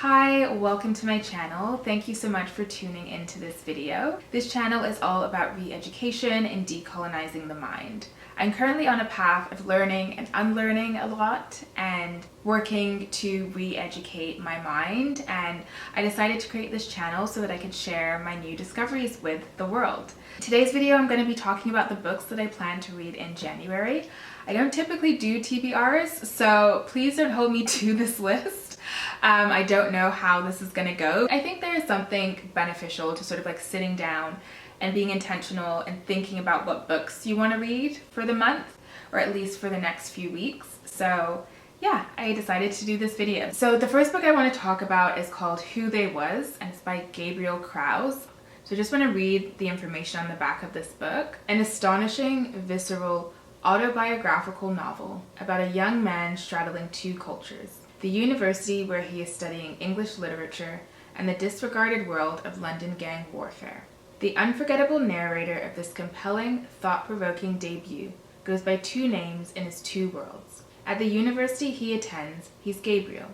Hi, welcome to my channel. Thank you so much for tuning into this video. This channel is all about re-education and decolonizing the mind. I'm currently on a path of learning and unlearning a lot and working to re-educate my mind, and I decided to create this channel so that I could share my new discoveries with the world. Today's video I'm going to be talking about the books that I plan to read in January. I don't typically do TBRs, so please don't hold me to this list. I don't know how this is going to go. I think there is something beneficial to sort of like sitting down and being intentional and thinking about what books you want to read for the month, or at least for the next few weeks. So yeah, I decided to do this video. So the first book I want to talk about is called Who They Was, and it's by Gabriel Krauze. So I just want to read the information on the back of this book. An astonishing, visceral, autobiographical novel about a young man straddling two cultures: the university where he is studying English literature and the disregarded world of London gang warfare. The unforgettable narrator of this compelling, thought-provoking debut goes by two names in his two worlds. At the university he attends, he's Gabriel,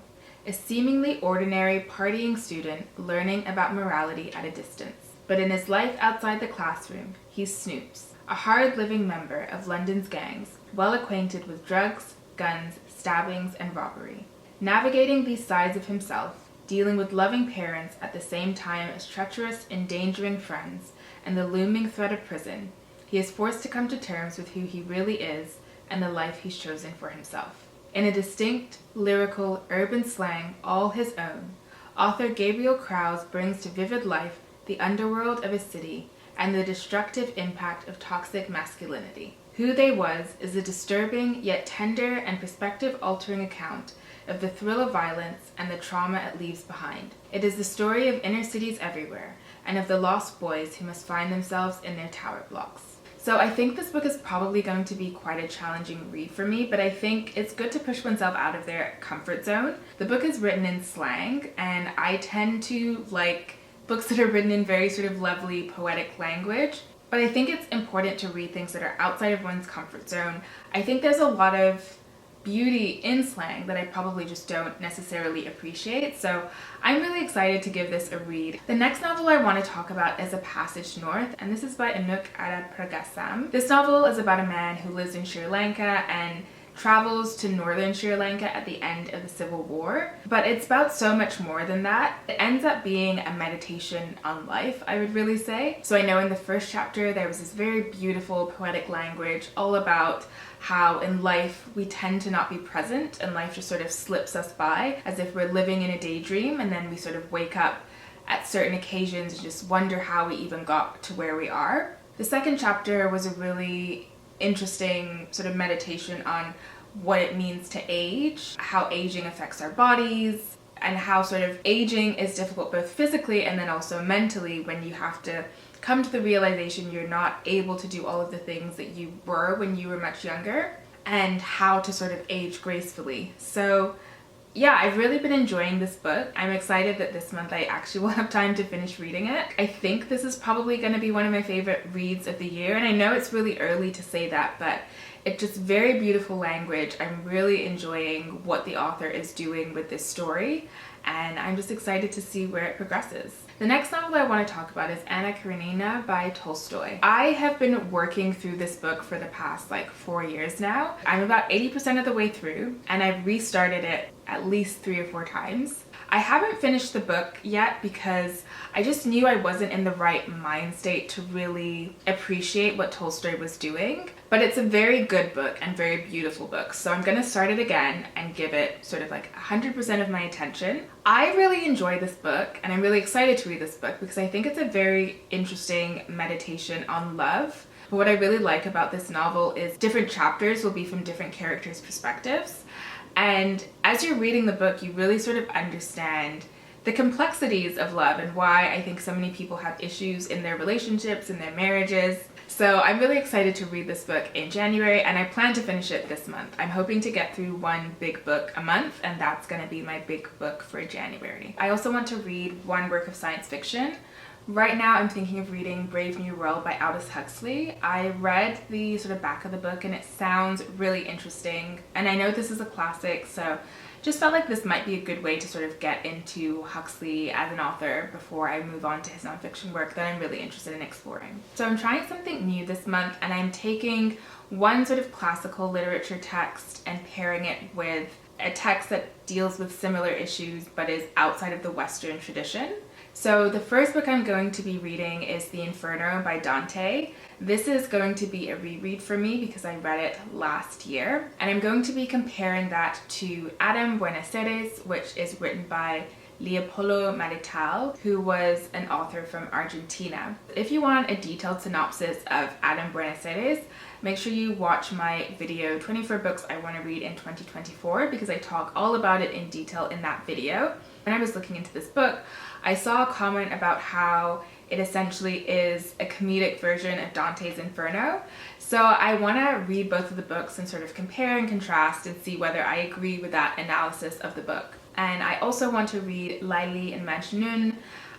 a seemingly ordinary partying student learning about morality at a distance. But in his life outside the classroom, he's Snoops, a hard-living member of London's gangs, well acquainted with drugs, guns, stabbings, and robbery. Navigating these sides of himself, dealing with loving parents at the same time as treacherous, endangering friends, and the looming threat of prison, he is forced to come to terms with who he really is and the life he's chosen for himself. In a distinct, lyrical, urban slang all his own, author Gabriel Krauze brings to vivid life the underworld of a city and the destructive impact of toxic masculinity. Who They Was is a disturbing yet tender and perspective-altering account of the thrill of violence and the trauma it leaves behind. It is the story of inner cities everywhere and of the lost boys who must find themselves in their tower blocks. So I think this book is probably going to be quite a challenging read for me, but I think it's good to push oneself out of their comfort zone. The book is written in slang, and I tend to like books that are written in very sort of lovely, poetic language. But I think it's important to read things that are outside of one's comfort zone. I think there's a lot of beauty in slang that I probably just don't necessarily appreciate, so I'm really excited to give this a read. The next novel I want to talk about is A Passage North, and this is by Anuk Arudpragasam. This novel is about a man who lives in Sri Lanka and travels to northern Sri Lanka at the end of the Civil War, but it's about so much more than that. It ends up being a meditation on life, I would really say. So I know in the first chapter there was this very beautiful poetic language all about how in life we tend to not be present and life just sort of slips us by as if we're living in a daydream, and then we sort of wake up at certain occasions and just wonder how we even got to where we are. The second chapter was a really interesting sort of meditation on what it means to age, how aging affects our bodies, and how sort of aging is difficult both physically and then also mentally when you have to come to the realization you're not able to do all of the things that you were when you were much younger, and how to sort of age gracefully. So yeah, I've really been enjoying this book. I'm excited that this month I actually will have time to finish reading it. I think this is probably going to be one of my favorite reads of the year, and I know it's really early to say that, but it's just very beautiful language. I'm really enjoying what the author is doing with this story, and I'm just excited to see where it progresses. The next novel I want to talk about is Karenina by Tolstoy. I have been working through this book for the past like 4 years now. I'm about 80% of the way through, and I've restarted it at least 3 or 4 times. I haven't finished the book yet because I just knew I wasn't in the right mind state to really appreciate what Tolstoy was doing. But it's a very good book and very beautiful book, so I'm gonna start it again and give it sort of like 100% of my attention. I really enjoy this book, and I'm really excited to read this book because I think it's a very interesting meditation on love. But what I really like about this novel is different chapters will be from different characters' perspectives. And as you're reading the book, you really sort of understand the complexities of love and why I think so many people have issues in their relationships and their marriages. So I'm really excited to read this book in January, and I plan to finish it this month. I'm hoping to get through one big book a month, and that's going to be my big book for January. I also want to read one work of science fiction. Right now I'm thinking of reading Brave New World by Aldous Huxley. I read the sort of back of the book and it sounds really interesting, and I know this is a classic, so just felt like this might be a good way to sort of get into Huxley as an author before I move on to his nonfiction work that I'm really interested in exploring. So I'm trying something new this month, and I'm taking one sort of classical literature text and pairing it with a text that deals with similar issues but is outside of the Western tradition. So the first book I'm going to be reading is The Inferno by Dante. This is going to be a reread for me because I read it last year, and I'm going to be comparing that to Buenosayres, which is written by Leopoldo Marecha, who was an author from Argentina. If you want a detailed synopsis of Buenosayres, make sure you watch my video 24 books I want to read in 2024 because I talk all about it in detail in that video. When I was looking into this book, I saw a comment about how it essentially is a comedic version of Dante's Inferno. So I want to read both of the books and sort of compare and contrast and see whether I agree with that analysis of the book. And I also want to read Layli and Majnun.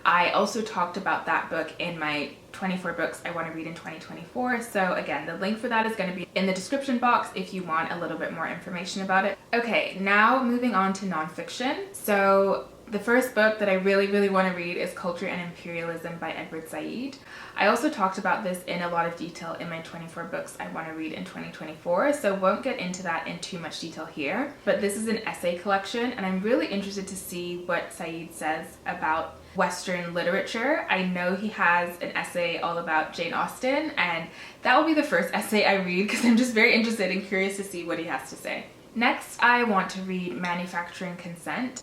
I also talked about that book in my 24 books I want to read in 2024. So again, the link for that is going to be in the description box if you want a little bit more information about it. Okay, now moving on to nonfiction. So the first book that I really want to read is Culture and Imperialism by Edward Said. I also talked about this in a lot of detail in my 24 books I want to read in 2024, so won't get into that in too much detail here. But this is an essay collection, and I'm really interested to see what Said says about Western literature. I know he has an essay all about Jane Austen, and that will be the first essay I read because I'm just very interested and curious to see what he has to say. Next, I want to read Manufacturing Consent.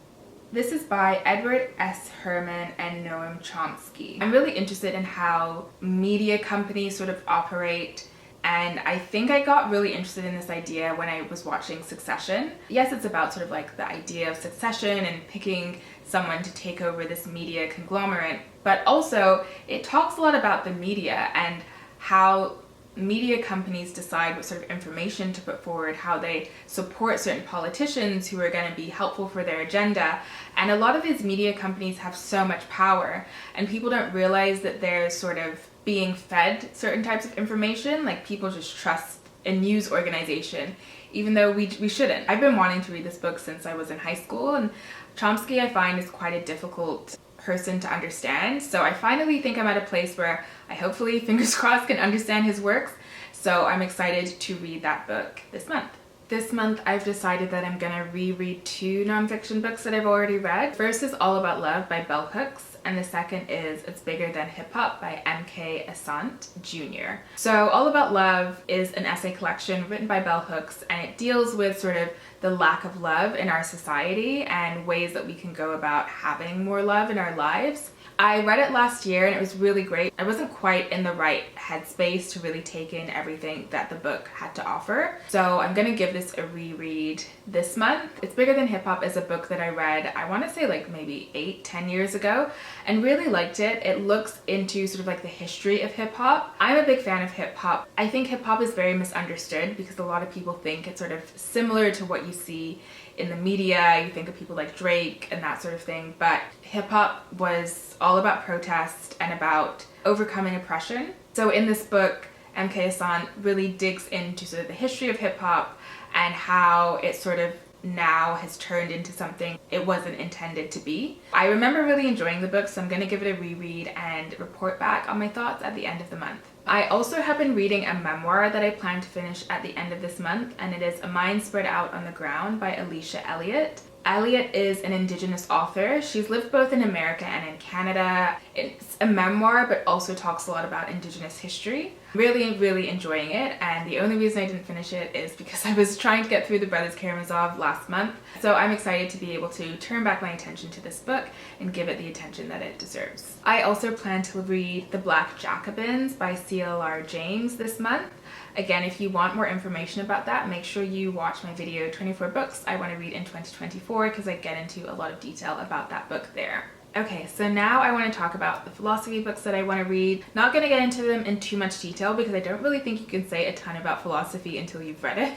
This is by Edward S. Herman and Noam Chomsky. I'm really interested in how media companies sort of operate, and I think I got really interested in this idea when I was watching Succession. Yes, it's about sort of like the idea of succession and picking someone to take over this media conglomerate, but also it talks a lot about the media and how media companies decide what sort of information to put forward, how they support certain politicians who are going to be helpful for their agenda. And a lot of these media companies have so much power, and people don't realize that they're sort of being fed certain types of information. Like, people just trust a news organization, even though we shouldn't. I've been wanting to read this book since I was in high school, and Chomsky I find is quite a difficult person to understand. So I finally think I'm at a place where I hopefully, fingers crossed, can understand his works. So I'm excited to read that book this month. This month I've decided that I'm gonna reread two nonfiction books that I've already read. First is All About Love by Bell Hooks, and the second is It's Bigger Than Hip Hop by M.K. Asante Jr. So All About Love is an essay collection written by Bell Hooks, and it deals with sort of the lack of love in our society and ways that we can go about having more love in our lives. I read it last year and it was really great. I wasn't quite in the right headspace to really take in everything that the book had to offer. So I'm gonna give this a reread this month. It's Bigger Than Hip Hop is a book that I read, I wanna say like maybe 8-10 years ago, and really liked it. It looks into sort of like the history of hip hop. I'm a big fan of hip hop. I think hip hop is very misunderstood because a lot of people think it's sort of similar to what you see in the media. You think of people like Drake and that sort of thing, but hip hop was all about protest and about overcoming oppression. So in this book, M.K. Asante really digs into sort of the history of hip hop and how it sort of now has turned into something it wasn't intended to be. I remember really enjoying the book, so I'm gonna give it a reread and report back on my thoughts at the end of the month. I also have been reading a memoir that I plan to finish at the end of this month, and it is A Mind Spread Out on the Ground by Alicia Elliot. Elliot is an Indigenous author. She's lived both in America and in Canada. It's a memoir, but also talks a lot about Indigenous history. Really enjoying it, and the only reason I didn't finish it is because I was trying to get through the Brothers Karamazov last month. So I'm excited to be able to turn back my attention to this book and give it the attention that it deserves. I also plan to read The Black Jacobins by C.L.R. James this month. Again, if you want more information about that, make sure you watch my video 24 books I want to read in 2024 because I get into a lot of detail about that book there. Okay, so now I want to talk about the philosophy books that I want to read. Not going to get into them in too much detail because I don't really think you can say a ton about philosophy until you've read it.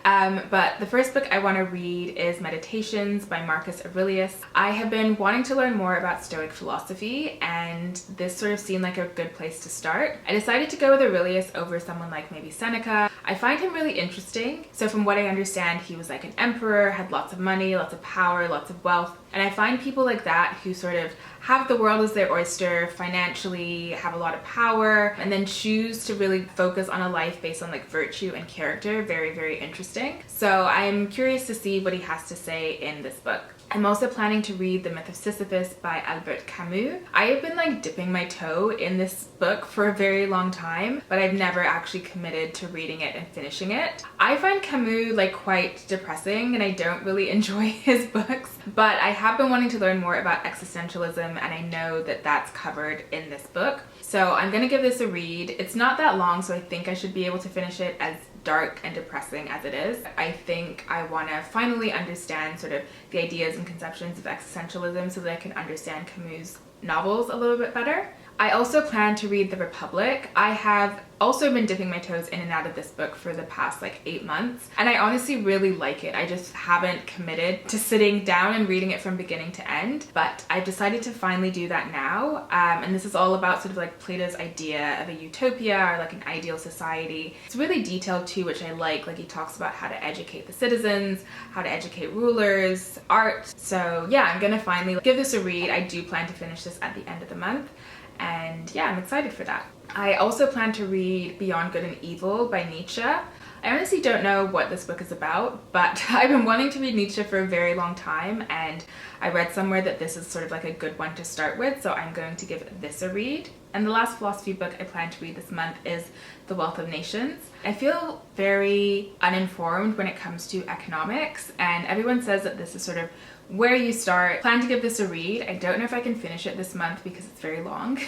But the first book I want to read is Meditations by Marcus Aurelius. I have been wanting to learn more about Stoic philosophy, and this sort of seemed like a good place to start. I decided to go with Aurelius over someone like maybe Seneca. I find him really interesting. So from what I understand, he was like an emperor, had lots of money, lots of power, lots of wealth. And I find people like that who sort of have the world as their oyster, financially have a lot of power, and then choose to really focus on a life based on like virtue and character very, very interesting. So I'm curious to see what he has to say in this book. I'm also planning to read The Myth of Sisyphus by Albert Camus. I have been like dipping my toe in this book for a very long time, but I've never actually committed to reading it and finishing it. I find Camus like quite depressing and I don't really enjoy his books, but I have been wanting to learn more about existentialism and I know that that's covered in this book. So I'm gonna give this a read. It's not that long, so I think I should be able to finish it, as dark and depressing as it is. I think I want to finally understand sort of the ideas and conceptions of existentialism so that I can understand Camus' novels a little bit better. I also plan to read The Republic. I have also been dipping my toes in and out of this book for the past like 8 months, and I honestly really like it. I just haven't committed to sitting down and reading it from beginning to end, but I've decided to finally do that now. And this is all about sort of like Plato's idea of a utopia or like an ideal society. It's really detailed too, which I like. Like he talks about how to educate the citizens, how to educate rulers, art. So yeah, I'm gonna finally give this a read. I do plan to finish this at the end of the month. And yeah, I'm excited for that. I also plan to read Beyond Good and Evil by Nietzsche. I honestly don't know what this book is about, but I've been wanting to read Nietzsche for a very long time, and I read somewhere that this is sort of like a good one to start with, so I'm going to give this a read. And the last philosophy book I plan to read this month is The Wealth of Nations. I feel very uninformed when it comes to economics, and everyone says that this is sort of where you start. I plan to give this a read. I don't know if I can finish it this month because it's very long,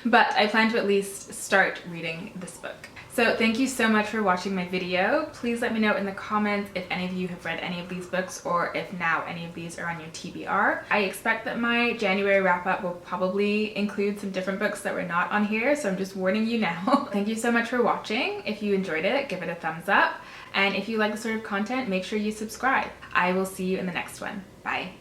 but I plan to at least start reading this book. So thank you so much for watching my video. Please let me know in the comments if any of you have read any of these books or if now any of these are on your TBR. I expect that my January wrap-up will probably include some different books that were not on here, so I'm just warning you now. Thank you so much for watching. If you enjoyed it, give it a thumbs up. And if you like this sort of content, make sure you subscribe. I will see you in the next one. Bye.